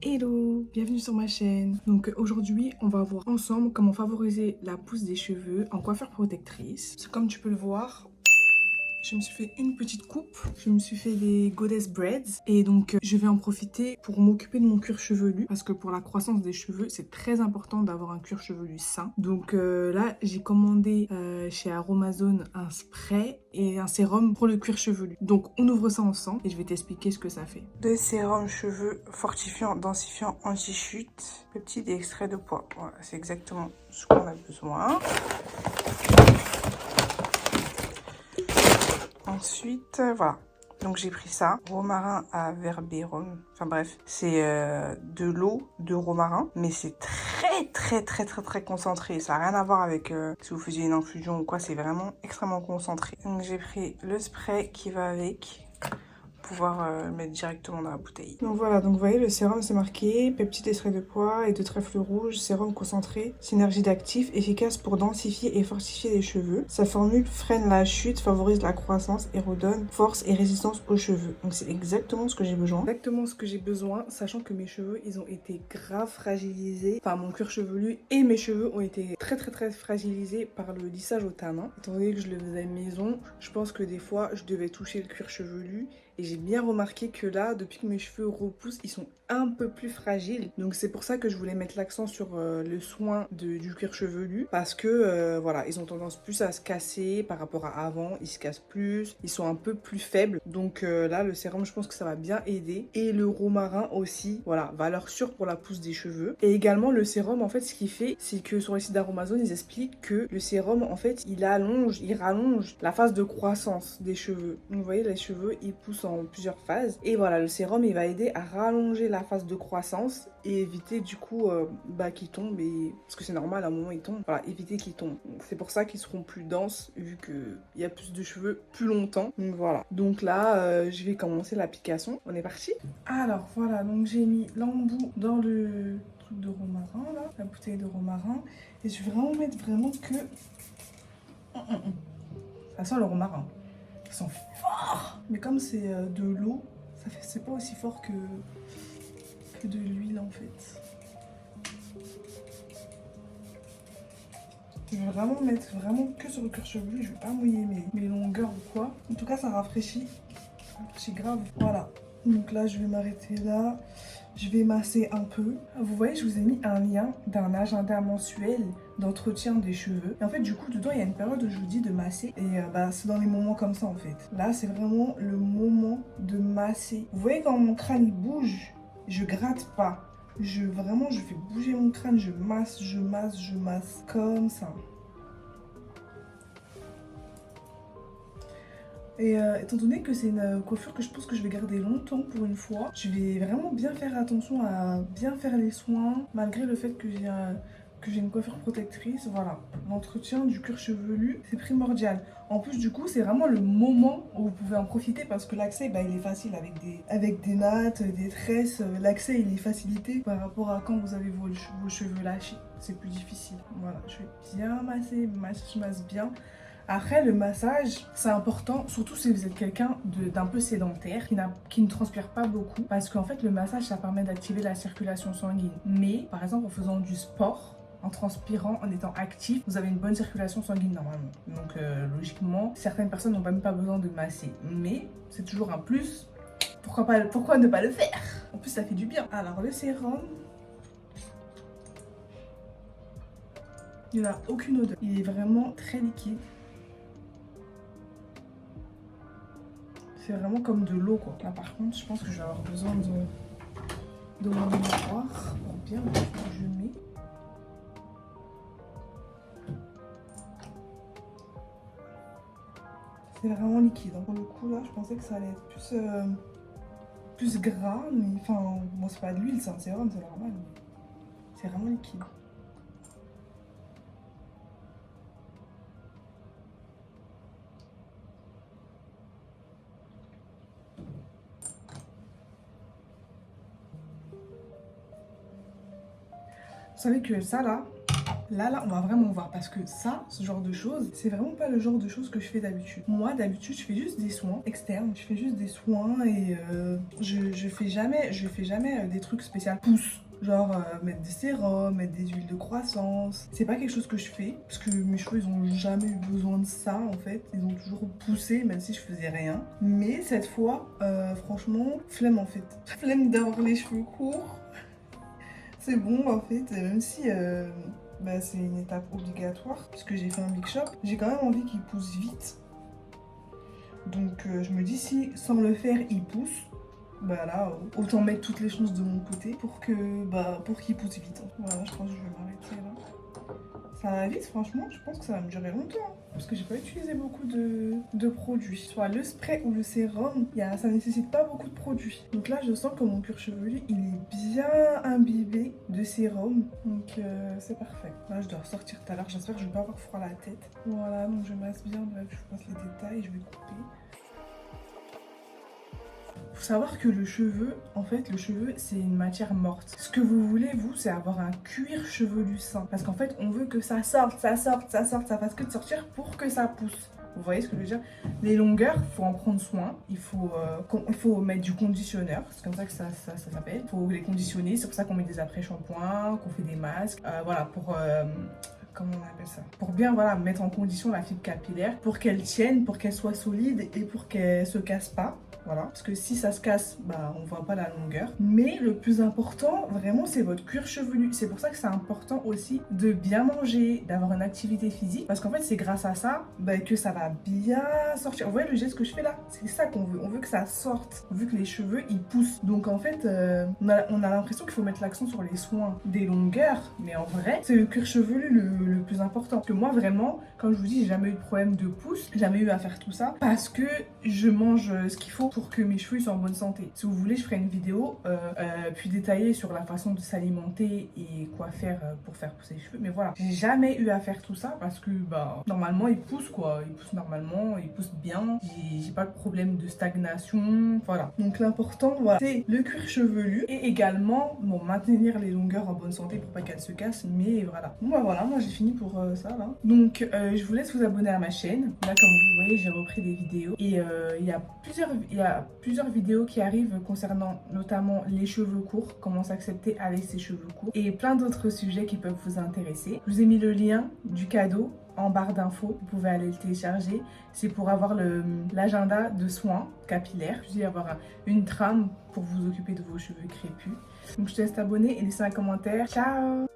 Hello, bienvenue sur ma chaîne. Donc aujourd'hui, on va voir ensemble comment favoriser la pousse des cheveux en coiffure protectrice. Comme tu peux le voir, je me suis fait une petite coupe, je me suis fait des goddess braids et donc je vais en profiter pour m'occuper de mon cuir chevelu parce que pour la croissance des cheveux, c'est très important d'avoir un cuir chevelu sain. Donc là, j'ai commandé chez Aromazone un spray et un sérum pour le cuir chevelu. Donc on ouvre ça ensemble et je vais t'expliquer ce que ça fait. Le sérum cheveux fortifiant, densifiant, anti-chute, peptides et extrait de pois. Voilà, c'est exactement ce qu'on a besoin. Ensuite, voilà. Donc j'ai pris ça, romarin à verberum. Enfin bref, c'est de l'eau de romarin, mais c'est très concentré. Ça n'a rien à voir avec si vous faisiez une infusion ou quoi, c'est vraiment extrêmement concentré. Donc j'ai pris le spray qui va avec. Pouvoir le mettre directement dans la bouteille. Donc voilà, donc vous voyez le sérum c'est marqué peptides extrait de pois et de trèfle rouge, sérum concentré, synergie d'actifs, efficace pour densifier et fortifier les cheveux. Sa formule freine la chute, favorise la croissance et redonne force et résistance aux cheveux. Donc c'est exactement ce que j'ai besoin. Exactement ce que j'ai besoin, sachant que mes cheveux ils ont été grave fragilisés, enfin mon cuir chevelu et mes cheveux ont été très fragilisés par le lissage au tanin. Étant donné que je le faisais maison, je pense que des fois je devais toucher le cuir chevelu. Et j'ai bien remarqué que là, depuis que mes cheveux repoussent, ils sont un peu plus fragiles. Donc c'est pour ça que je voulais mettre l'accent sur le soin du cuir chevelu. Parce que voilà, ils ont tendance plus à se casser par rapport à avant. Ils se cassent plus, ils sont un peu plus faibles. Donc là, le sérum, je pense que ça va bien aider. Et le romarin aussi, voilà, valeur sûre pour la pousse des cheveux. Et également le sérum, en fait, ce qu'il fait, c'est que sur les sites d'Aromazone, ils expliquent que le sérum, en fait, il rallonge la phase de croissance des cheveux. Donc, vous voyez, les cheveux, ils poussent en plusieurs phases et voilà, le sérum il va aider à rallonger la phase de croissance et éviter du coup qu'ils tombent, et parce que c'est normal à un moment ils tombent, voilà, éviter qu'ils tombent. C'est pour ça qu'ils seront plus denses vu que il y a plus de cheveux plus longtemps. Donc voilà, donc là je vais commencer l'application. On est parti. Alors voilà, donc j'ai mis l'embout dans le truc de romarin là, la bouteille de romarin, et je vais vraiment mettre vraiment que ça sent le romarin. Ils sont forts. Mais comme c'est de l'eau, c'est pas aussi fort que de l'huile en fait. Je vais vraiment mettre vraiment que sur le cuir chevelu. Je vais pas mouiller mes longueurs ou quoi. En tout cas, ça rafraîchit. Ça rafraîchit grave. Voilà. Donc là, je vais m'arrêter là. Je vais masser un peu. Vous voyez, je vous ai mis un lien d'un agenda mensuel d'entretien des cheveux. Et en fait, du coup, dedans, il y a une période où je vous dis de masser. Et c'est dans les moments comme ça, en fait. Là, c'est vraiment le moment de masser. Vous voyez, quand mon crâne il bouge, je gratte pas. Vraiment, je fais bouger mon crâne. Je masse. Comme ça. Et étant donné que c'est une coiffure que je pense que je vais garder longtemps pour une fois, je vais vraiment bien faire attention à bien faire les soins, malgré le fait que j'ai une coiffure protectrice. Voilà, l'entretien du cuir chevelu, c'est primordial. En plus, du coup, c'est vraiment le moment où vous pouvez en profiter parce que l'accès, il est facile avec des nattes, des tresses. L'accès, il est facilité par rapport à quand vous avez vos cheveux lâchés. C'est plus difficile. Voilà, je vais bien masser, je masse bien. Après, le massage, c'est important, surtout si vous êtes quelqu'un d'un peu sédentaire, qui ne transpire pas beaucoup, parce qu'en fait, le massage, ça permet d'activer la circulation sanguine. Mais, par exemple, en faisant du sport, en transpirant, en étant actif, vous avez une bonne circulation sanguine normalement. Donc, logiquement, certaines personnes n'ont même pas besoin de masser. Mais, c'est toujours un plus. Pourquoi ne pas le faire? En plus, ça fait du bien. Alors, le sérum, il n'a aucune odeur. Il est vraiment très liquide. C'est vraiment comme de l'eau quoi. Là par contre, je pense que je vais avoir besoin de mon miroir pour bien voir ce que je mets. C'est vraiment liquide. Pour le coup là, je pensais que ça allait être plus gras, mais enfin, bon c'est pas de l'huile, c'est un sérum, c'est normal. C'est vraiment liquide. Vous savez que ça là, Là, on va vraiment voir parce que ça, ce genre de choses, c'est vraiment pas le genre de choses que je fais d'habitude. Moi, d'habitude, je fais juste des soins externes, je fais juste des soins et je fais jamais des trucs spéciaux pouces. Genre mettre des sérums, mettre des huiles de croissance. C'est pas quelque chose que je fais parce que mes cheveux ils ont jamais eu besoin de ça en fait. Ils ont toujours poussé même si je faisais rien. Mais cette fois, franchement, flemme en fait. Flemme d'avoir les cheveux courts. C'est bon en fait, même si c'est une étape obligatoire puisque j'ai fait un big shop. J'ai quand même envie qu'ils poussent vite. Donc je me dis si sans le faire ils poussent. Bah là, autant mettre toutes les chances de mon côté pour qu'il pousse vite. Voilà, je pense que je vais m'arrêter là. Ça va vite, franchement, je pense que ça va me durer longtemps. Parce que j'ai pas utilisé beaucoup de produits. Soit le spray ou le sérum, ça nécessite pas beaucoup de produits. Donc là, je sens que mon cuir chevelu, il est bien imbibé de sérum. Donc c'est parfait. Là, je dois ressortir tout à l'heure. J'espère que je vais pas avoir froid à la tête. Voilà, donc je masse bien. Bref, je vous passe les détails. Je vais couper. Faut savoir que le cheveu, en fait, le cheveu, c'est une matière morte. Ce que vous voulez, vous, c'est avoir un cuir chevelu sain. Parce qu'en fait, on veut que ça sorte, ça fasse que de sortir pour que ça pousse. Vous voyez ce que je veux dire? Les longueurs, il faut en prendre soin. Il faut mettre du conditionneur. C'est comme ça que ça s'appelle. Il faut les conditionner. C'est pour ça qu'on met des après-shampoings, qu'on fait des masques. Voilà, pour... comment on appelle ça? Pour bien mettre en condition la fibre capillaire, pour qu'elle tienne, pour qu'elle soit solide et pour qu'elle se casse pas. Voilà, parce que si ça se casse, on voit pas la longueur. Mais le plus important, vraiment, c'est votre cuir chevelu. C'est pour ça que c'est important aussi de bien manger, d'avoir une activité physique. Parce qu'en fait, c'est grâce à ça que ça va bien sortir. Vous voyez le geste que je fais là? C'est ça qu'on veut. On veut que ça sorte. On veut que les cheveux, ils poussent. Donc en fait, on a l'impression qu'il faut mettre l'accent sur les soins des longueurs. Mais en vrai, c'est le cuir chevelu le plus important. Parce que moi, vraiment, comme je vous dis, j'ai jamais eu de problème de pouce. Jamais eu à faire tout ça. Parce que je mange ce qu'il faut pour que mes cheveux soient en bonne santé. Si vous voulez, je ferai une vidéo plus détaillée sur la façon de s'alimenter et quoi faire pour faire pousser les cheveux. Mais voilà, j'ai jamais eu à faire tout ça parce que normalement ils poussent quoi. Ils poussent normalement, ils poussent bien. J'ai pas de problème de stagnation. Voilà. Donc l'important, c'est le cuir chevelu et également maintenir les longueurs en bonne santé pour pas qu'elles se cassent. Mais voilà. Bon voilà, moi j'ai fini pour ça là. Donc je vous laisse vous abonner à ma chaîne. Là comme vous voyez, j'ai repris des vidéos et il y a plusieurs vidéos qui arrivent concernant notamment les cheveux courts, comment s'accepter avec ses cheveux courts et plein d'autres sujets qui peuvent vous intéresser. Je vous ai mis le lien du cadeau en barre d'infos, vous pouvez aller le télécharger. C'est pour avoir l'agenda de soins capillaires, puis avoir une trame pour vous occuper de vos cheveux crépus. Donc je te laisse t'abonner et laisser un commentaire. Ciao!